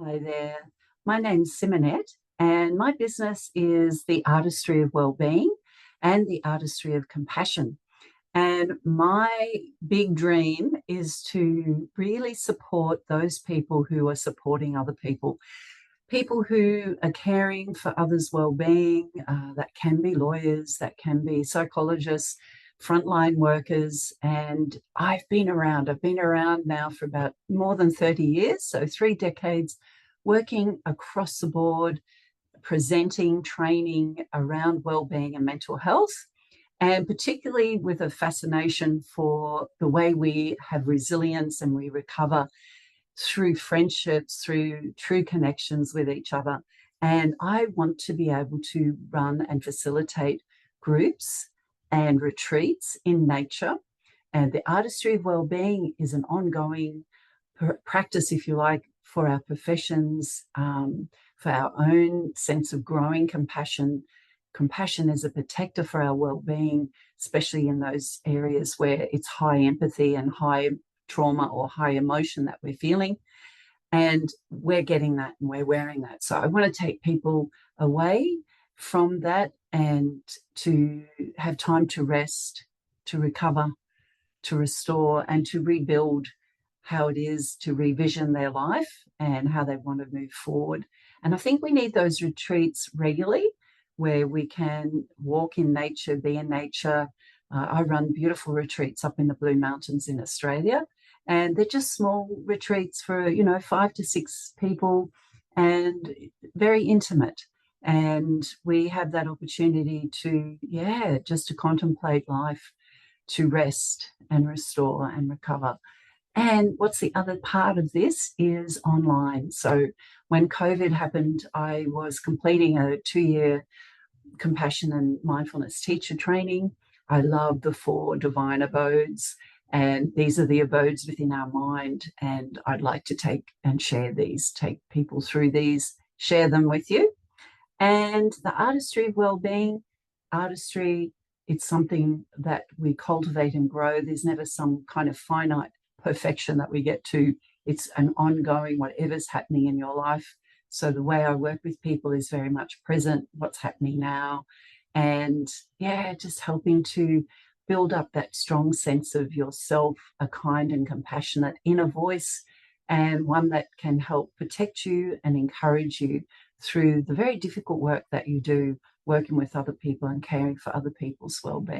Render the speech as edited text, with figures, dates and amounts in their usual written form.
Hi there. My name's Simonette, and my business is the artistry of well-being and the artistry of compassion. And my big dream is to really support those people who are supporting other people, people who are caring for others' well-being. That can be lawyers, that can be psychologists, frontline workers. And I've been around now for about more than 30 years, so 3 decades, working across the board, presenting, training around well-being and mental health, and particularly with a fascination for the way we have resilience and we recover through friendships, through true connections with each other. And I want to be able to run and facilitate groups and retreats in nature. And the artistry of well-being is an ongoing practice, if you like, for our professions, for our own sense of growing compassion. Compassion is a protector for our well-being, especially in those areas where it's high empathy and high trauma or high emotion that we're feeling. And we're getting that and we're wearing that. So I want to take people away from that and to have time to rest, to recover, to restore, and to rebuild how it is to revision their life and how they want to move forward. And I think we need those retreats regularly where we can walk in nature, be in nature. I run beautiful retreats up in the Blue Mountains in Australia, and they're just small retreats for, 5 to 6 people and very intimate. And we have that opportunity to, just to contemplate life, to rest and restore and recover. And what's the other part of this is online. So when COVID happened, I was completing a 2-year compassion and mindfulness teacher training. I love the 4 divine abodes, and these are the abodes within our mind. And I'd like to take people through these, share them with you. And the artistry of well-being, artistry, it's something that we cultivate and grow. There's never some kind of finite perfection that we get to. It's an ongoing, whatever's happening in your life. So the way I work with people is very much present, what's happening now. And just helping to build up that strong sense of yourself, a kind and compassionate inner voice, and one that can help protect you and encourage you through the very difficult work that you do, working with other people and caring for other people's well-being.